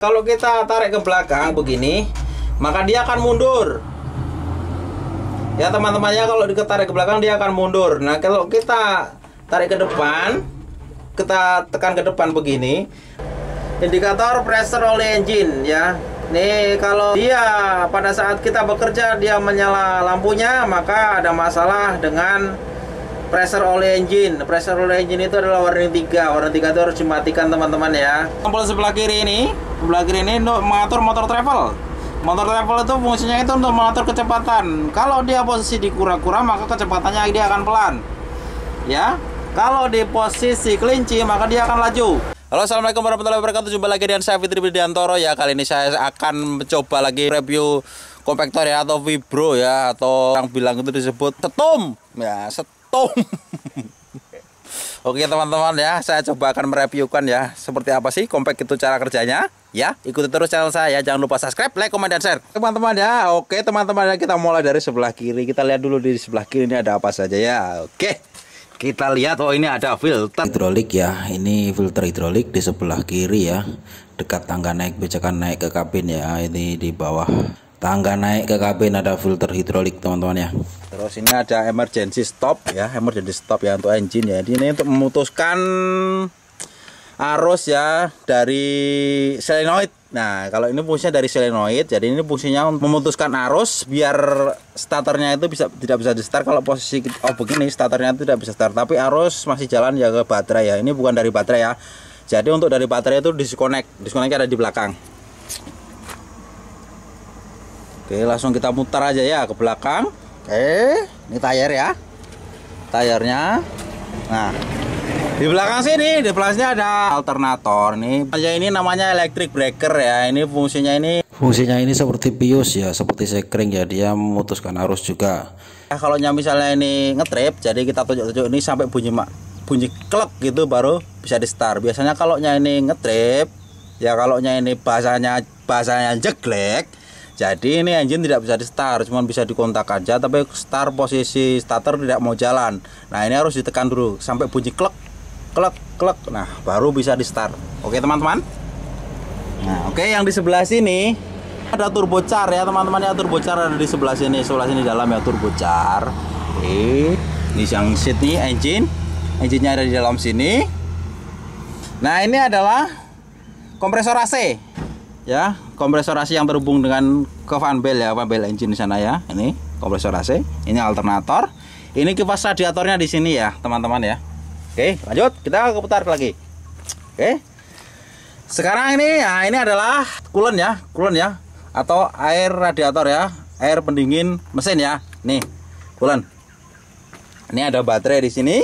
Kalau kita tarik ke belakang begini, maka dia akan mundur. Ya teman-temannya, kalau ditarik ke belakang dia akan mundur. Nah kalau kita tarik ke depan, kita tekan ke depan begini, indikator pressure oleh engine ya. Nih kalau dia pada saat kita bekerja dia menyala lampunya, maka ada masalah dengan pressure oleh engine. Pressure oleh engine itu adalah warning 3. Warning 3 itu harus dimatikan teman-teman ya. Tombol sebelah kiri ini untuk mengatur motor travel. Motor travel itu fungsinya itu untuk mengatur kecepatan. Kalau dia posisi di kura-kura, maka kecepatannya dia akan pelan. Ya. Kalau di posisi kelinci, maka dia akan laju. Halo, assalamualaikum warahmatullahi wabarakatuh. Jumpa lagi dengan saya Fitri Widiantoro ya. Kali ini saya akan mencoba lagi review kompaktor ya, atau vibro ya, atau yang bilang itu disebut setum ya, setum. Oke teman-teman ya, saya coba akan mereviewkan ya seperti apa sih compact itu cara kerjanya ya. Ikuti terus channel saya, jangan lupa subscribe, like, comment, dan share teman-teman ya. Oke teman-teman ya, kita mulai dari sebelah kiri. Kita lihat dulu di sebelah kiri ini ada apa saja ya. Oke, kita lihat. Oh, ini ada filter hidrolik ya. Ini filter hidrolik di sebelah kiri ya, dekat tangga naik bejakan naik ke kabin ya. Ini di bawah tangga naik ke kabin ada filter hidrolik teman-teman ya. Terus ini ada emergency stop ya, emergency stop ya untuk engine ya. Ini untuk memutuskan arus ya dari solenoid. Nah kalau ini fungsinya dari solenoid, jadi ini fungsinya untuk memutuskan arus biar starternya itu tidak bisa di start. Kalau posisi begini starternya itu tidak bisa start, tapi arus masih jalan ya ke baterai ya. Ini bukan dari baterai ya. Jadi untuk dari baterai itu disconnect ada di belakang. Oke, langsung kita mutar aja ya ke belakang. Oke, ini tayar ya, tayarnya. Nah, di belakang sini, di belakangnya ada alternator nih. Ini namanya electric breaker ya. Ini fungsinya ini seperti pius ya, seperti sekring ya. Dia memutuskan arus juga. Ya, kalau misalnya ini ngetrip, jadi kita tunjuk-tunjuk ini sampai bunyi klek gitu baru bisa di start. Biasanya kalau ini ngetrip, ya kalau ini bahasanya jeglek. Jadi ini engine tidak bisa di start, cuma bisa dikontak aja, tapi start posisi starter tidak mau jalan. Nah ini harus ditekan dulu sampai bunyi klek, klek, klek. Nah baru bisa di start. Oke teman-teman. Nah oke, yang di sebelah sini ada turbocar ya teman-teman ya. Turbocar ada di sebelah sini dalam ya, turbocar. Oke, ini yang seat nih engine-nya ada di dalam sini. Nah ini adalah kompresor AC. Ya, kompresor AC yang terhubung dengan ke fan belt ya, fan belt engine di sana ya. Ini kompresor AC, ini alternator, ini kipas radiatornya di sini ya, teman-teman ya. Oke, lanjut, kita putar lagi. Oke. Sekarang ini ya, ini adalah coolant ya, atau air radiator ya, air pendingin mesin ya. Nih, coolant. Ini ada baterai di sini.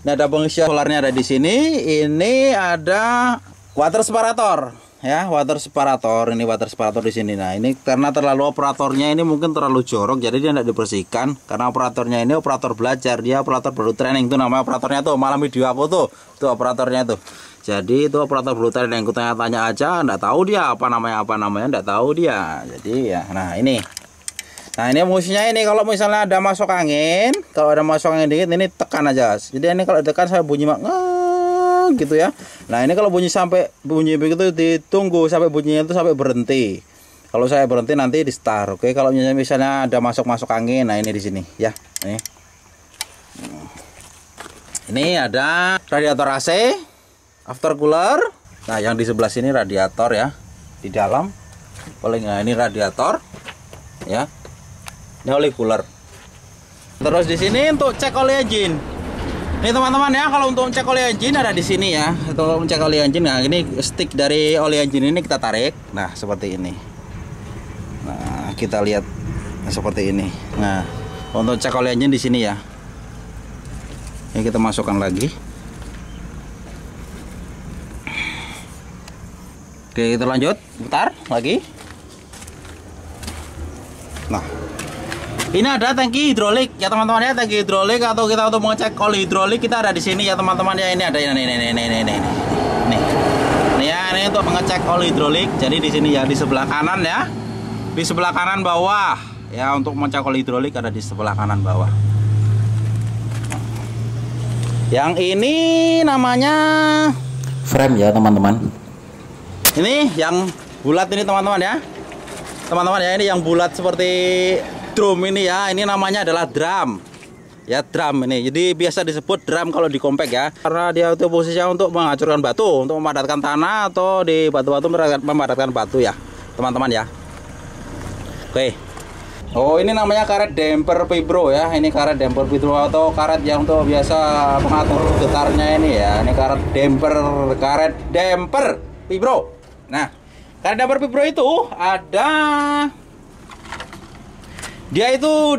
Ini ada pengisian solarnya ada di sini. Ini ada water separator. Ya, water separator. Ini water separator di sini. Nah, ini karena terlalu operatornya ini mungkin terlalu jorok, jadi dia tidak dibersihkan. Karena operatornya ini operator belajar, dia operator baru training. Itu namanya operatornya tuh, malam video aku tuh operatornya tuh. Jadi itu operator baru training. Aku tanya-tanya aja, enggak tahu dia apa namanya, enggak tahu dia. Jadi ya, nah ini fungsinya ini kalau misalnya ada masuk angin, dikit ini tekan aja. Jadi ini kalau ditekan saya bunyi gitu ya. Nah ini kalau bunyi begitu ditunggu sampai bunyinya itu sampai berhenti. Kalau saya berhenti nanti di start. Oke, kalau misalnya ada masuk angin, nah ini di sini ya. Ini ada radiator AC, aftercooler. Nah yang di sebelah sini radiator ya, di dalam paling. Nah ini radiator ya, ini oli cooler. Terus di sini untuk cek oli engine. Ini teman-teman ya, kalau untuk cek oli engine ada di sini ya. Untuk cek oli engine, nah ini stick dari oli engine ini kita tarik. Nah seperti ini. Nah kita lihat seperti ini. Nah untuk cek oli engine di sini ya. Ini kita masukkan lagi. Oke, kita lanjut, putar lagi. Nah. Ini ada tangki hidrolik ya teman-teman ya, tangki hidrolik atau kita untuk mengecek oli hidrolik kita ada di sini ya teman-teman ya. Ini ada ini ya, ini untuk mengecek oli hidrolik. Jadi di sini ya, di sebelah kanan ya, di sebelah kanan bawah ya, untuk mengecek oli hidrolik ada di sebelah kanan bawah. Yang ini namanya frame ya teman-teman. Ini yang bulat ini teman-teman ya. Teman-teman ya, ini yang bulat seperti drum ini ya. Ini namanya adalah drum. Ya, drum ini. Jadi biasa disebut drum kalau di compact ya. Karena dia itu posisinya untuk menghancurkan batu, untuk memadatkan tanah atau di batu-batu memadatkan batu ya, teman-teman ya. Oke. Oh, ini namanya karet damper vibro ya. Ini karet damper vibro atau karet yang untuk biasa mengatur getarnya ini ya. Ini karet damper vibro. Nah, karet damper vibro itu ada, dia itu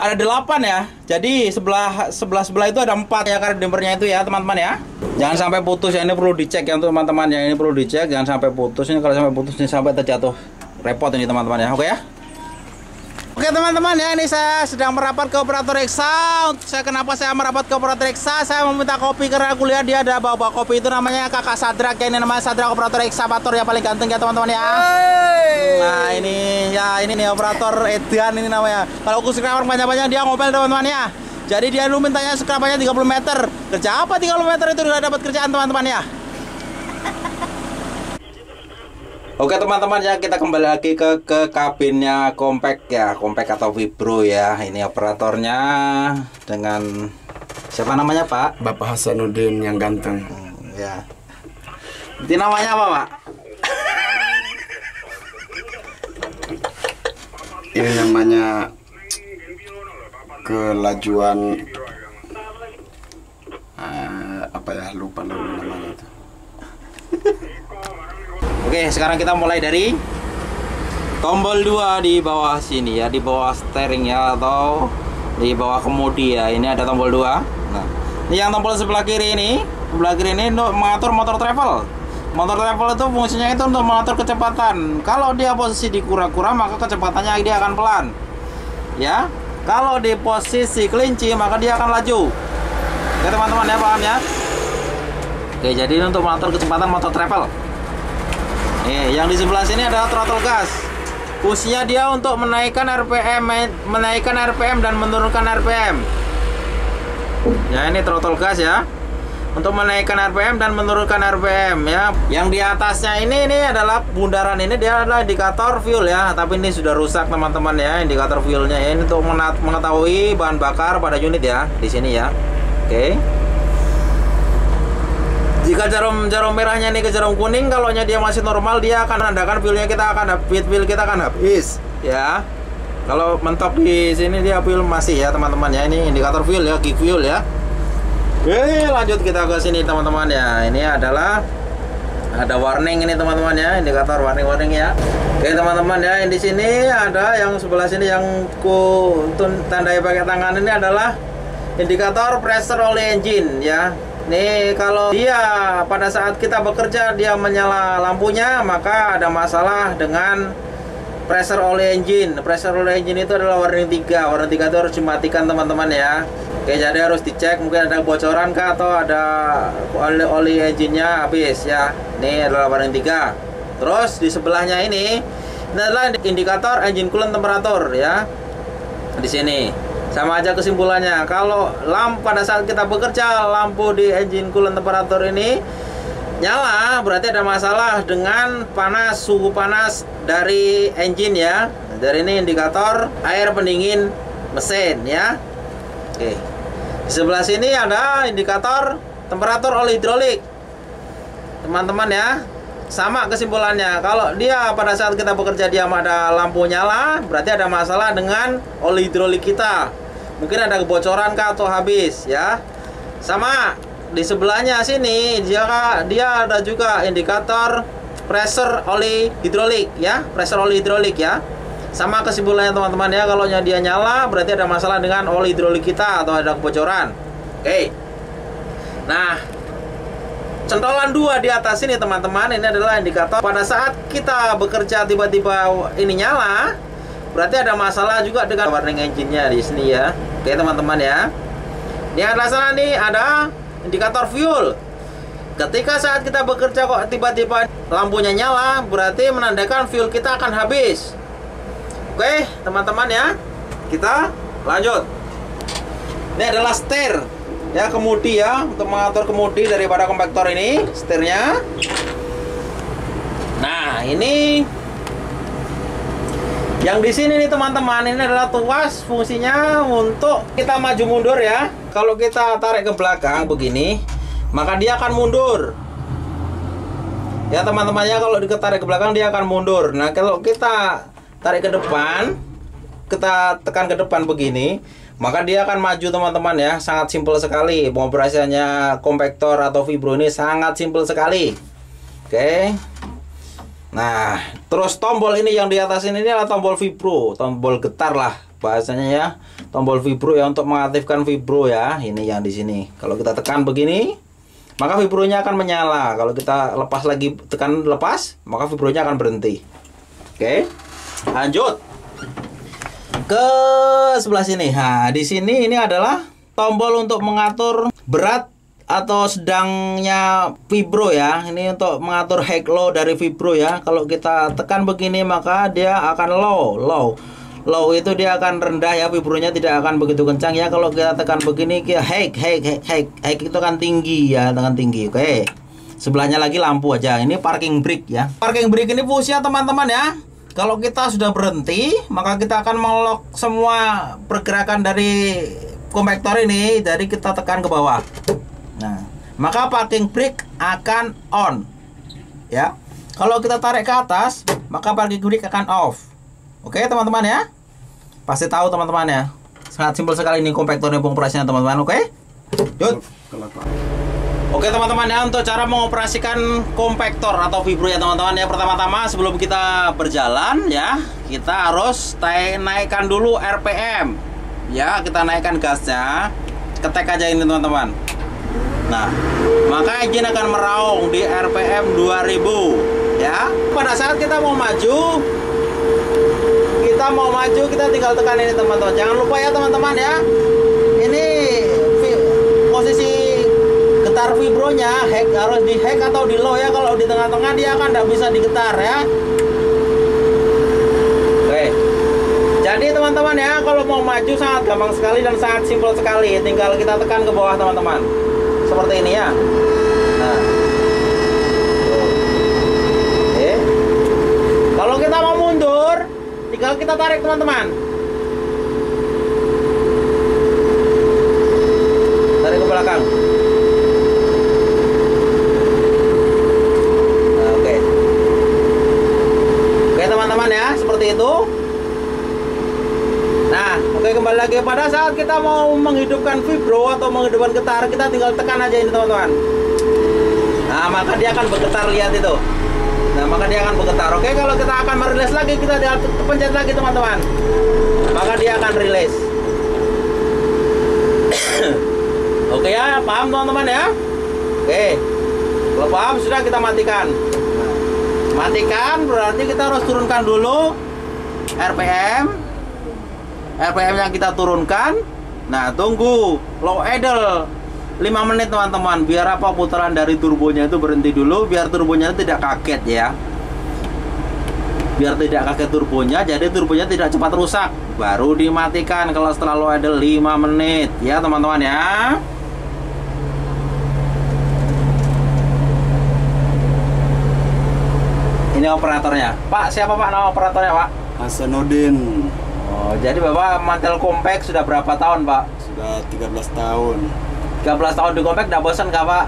ada 8 ya. Jadi sebelah itu ada 4 ya karet dampernya itu ya, teman-teman ya. Jangan sampai putus ya, ini perlu dicek ya untuk teman-teman ya. Ini perlu dicek, jangan sampai putus. Ini kalau sampai putus ini sampai terjatuh, repot ini teman-teman ya. Oke ya. Oke teman-teman ya, ini saya sedang merapat ke operator Eksa. Kenapa saya merapat ke operator Eksa? Saya meminta kopi karena aku lihat dia ada bawa kopi. Itu namanya kakak Sadrak ya, ini namanya Sadrak operator Ekskavator ya, paling ganteng ya teman-teman ya. Nah ini ya, ini nih operator Edian ini namanya. Kalau aku subscriber banyak-banyak dia ngomel teman-teman ya. Jadi dia dulu mintanya subscribernya 30 meter. Kerja apa 30 meter itu udah dapat kerjaan teman-teman ya. Oke teman-teman ya, kita kembali lagi ke kabinnya compact ya, compact atau vibro ya. Ini operatornya dengan siapa namanya Pak? Bapak Hasanuddin yang ganteng. Ya. Itu namanya apa Pak? Ini namanya kelajuan apa ya, lupa namanya itu. Oke, sekarang kita mulai dari tombol 2 di bawah sini ya, di bawah steering ya, atau di bawah kemudi ya. Ini ada tombol 2. Nah, ini yang tombol sebelah kiri ini untuk mengatur motor travel. Motor travel itu fungsinya itu untuk mengatur kecepatan. Kalau dia posisi di kura-kura, maka kecepatannya dia akan pelan. Ya. Kalau di posisi kelinci, maka dia akan laju. Oke teman-teman ya, paham ya? Oke, jadi ini untuk mengatur kecepatan motor travel. Nih, yang di sebelah sini adalah throttle gas. Fungsinya dia untuk menaikkan RPM dan menurunkan RPM. Ya, ini throttle gas ya. Untuk menaikkan RPM dan menurunkan RPM ya. Yang di atasnya ini adalah bundaran ini, dia adalah indikator fuel ya. Tapi ini sudah rusak teman-teman ya, indikator fuelnya ya. Ini untuk mengetahui bahan bakar pada unit ya, di sini ya. Oke. Jika jarum merahnya ini ke jarum kuning, kalau dia masih normal, dia akan menandakan fuel kita akan habis ya. Kalau mentok di sini dia fuel masih ya teman-teman ya. Ini indikator fuel ya, kick fuel ya. Oke, lanjut kita ke sini teman-teman ya. Ini adalah ada warning ini teman-teman ya, indikator warning ya. Oke teman-teman ya, di sini ada yang sebelah sini yang ku tandai pakai tangan, ini adalah indikator pressure oli engine ya. Nih, kalau dia pada saat kita bekerja dia menyala lampunya, maka ada masalah dengan pressure oli engine. Pressure oli engine itu adalah warning 3. Warning 3 itu harus dimatikan teman-teman ya. Oke, jadi harus dicek, mungkin ada kebocoran kah atau ada oli engine-nya habis ya. Ini adalah warning 3. Terus di sebelahnya ini adalah indikator engine coolant temperatur ya. Di sini. Sama aja kesimpulannya, kalau pada saat kita bekerja lampu di engine coolant temperatur ini nyala, berarti ada masalah dengan suhu panas dari engine ya. Dari ini indikator air pendingin mesin ya. Oke. Di sebelah sini ada indikator temperatur oli hidrolik. Teman-teman ya. Sama kesimpulannya, kalau dia pada saat kita bekerja dia ada lampu nyala, berarti ada masalah dengan oli hidrolik kita. Mungkin ada kebocoran kah atau habis ya. Sama di sebelahnya sini dia ada juga indikator pressure oli hidrolik ya, pressure oli hidrolik ya. Sama kesimpulannya teman-teman ya, kalau dia nyala berarti ada masalah dengan oli hidrolik kita atau ada kebocoran. Oke. Nah, centolan 2 di atas ini teman-teman, ini adalah indikator pada saat kita bekerja tiba-tiba ini nyala, berarti ada masalah juga dengan warning engine-nya di sini ya. Oke teman-teman ya. Di atas sana nih ada indikator fuel. Ketika saat kita bekerja kok tiba-tiba lampunya nyala, berarti menandakan fuel kita akan habis. Oke teman-teman ya. Kita lanjut. Ini adalah setir ya, kemudi ya, untuk mengatur kemudi daripada kompaktor ini, setirnya. Nah, ini yang di sini nih teman-teman, ini adalah tuas, fungsinya untuk kita maju mundur ya. Kalau kita tarik ke belakang begini, maka dia akan mundur. Ya teman-temannya, kalau ditarik ke belakang dia akan mundur. Nah, kalau kita tarik ke depan, kita tekan ke depan begini, maka dia akan maju teman-teman ya. Sangat simpel sekali. Pengoperasiannya kompaktor atau vibro ini sangat simpel sekali. Oke. Nah, terus tombol ini yang di atas ini adalah tombol vibro, tombol getar lah bahasanya ya. Tombol vibro ya, untuk mengaktifkan vibro ya. Ini yang di sini. Kalau kita tekan begini, maka vibronya akan menyala. Kalau kita lepas lagi, tekan lepas, maka vibronya akan berhenti. Oke. Lanjut ke sebelah sini. Nah, di sini ini adalah tombol untuk mengatur berat atau sedangnya vibro ya. Ini untuk mengatur high low dari vibro ya. Kalau kita tekan begini, maka dia akan low itu dia akan rendah ya, vibronya tidak akan begitu kencang ya. Kalau kita tekan begini, high itu kan tinggi ya, dengan tinggi. Oke. Sebelahnya lagi lampu aja. Ini parking brake ya. Parking brake ini fungsinya teman-teman ya, kalau kita sudah berhenti, maka kita akan mengelok semua pergerakan dari kompaktor ini. Jadi kita tekan ke bawah. Nah, maka parking brake akan on ya. Kalau kita tarik ke atas, maka parking brake akan off. Oke teman-teman ya, pasti tahu teman-teman ya. Sangat simpel sekali ini kompaktornya, pengoperasiannya teman-teman. Oke, yuk. Oke teman-teman ya, untuk cara mengoperasikan kompaktor atau vibro ya teman-teman ya. Pertama-tama sebelum kita berjalan ya, kita harus naikkan dulu RPM ya. Kita naikkan gasnya, ketek aja ini teman-teman. Nah, maka engine akan meraung di RPM 2000 ya. Pada saat kita mau maju, kita tinggal tekan ini teman-teman. Jangan lupa ya teman-teman ya, ini posisi getar vibronya harus di high atau di low ya. Kalau di tengah-tengah dia akan tidak bisa digetar ya. Oke, jadi teman-teman ya, kalau mau maju sangat gampang sekali dan sangat simpel sekali. Tinggal kita tekan ke bawah teman-teman, seperti ini ya. Nah, oke. Kalau kita mau mundur, tinggal kita tarik teman-teman. Tarik ke belakang. Nah, oke. Oke teman-teman ya, seperti itu. Nah, oke, kembali lagi. Pada saat kita mau menghidupkan vibro atau menghidupkan getar, kita tinggal tekan aja ini teman-teman. Nah, maka dia akan bergetar, lihat itu. Nah, maka dia akan bergetar. Oke, kalau kita akan merilis lagi, kita pencet lagi teman-teman, maka dia akan rilis. Oke ya, paham teman-teman ya? Oke, kalau paham sudah, kita matikan. Matikan berarti kita harus turunkan dulu RPM yang kita turunkan. Nah, tunggu low idle 5 menit teman-teman, biar apa, putaran dari turbonya itu berhenti dulu, biar turbonya tidak kaget ya. Biar tidak kaget turbonya, jadi turbonya tidak cepat rusak. Baru dimatikan kalau setelah low idle 5 menit ya teman-teman ya. Ini operatornya. Pak, siapa Pak nama operatornya Pak? Hasanuddin. Oh, jadi Bapak mantel kompak sudah berapa tahun Pak? Sudah 13 tahun. 13 tahun di kompak, tidak bosan kah Pak?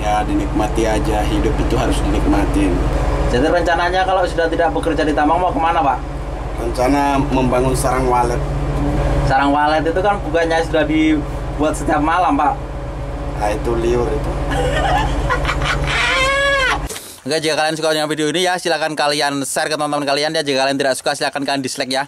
Ya, dinikmati aja, hidup itu harus dinikmatin. Jadi rencananya kalau sudah tidak bekerja di tambang mau kemana Pak? Rencana membangun sarang walet. Sarang walet itu kan bukannya sudah dibuat setiap malam Pak? Nah, itu liur itu. Oke, jika kalian suka dengan video ini ya, silahkan kalian share ke teman-teman kalian ya. Jika kalian tidak suka, silahkan kalian dislike ya.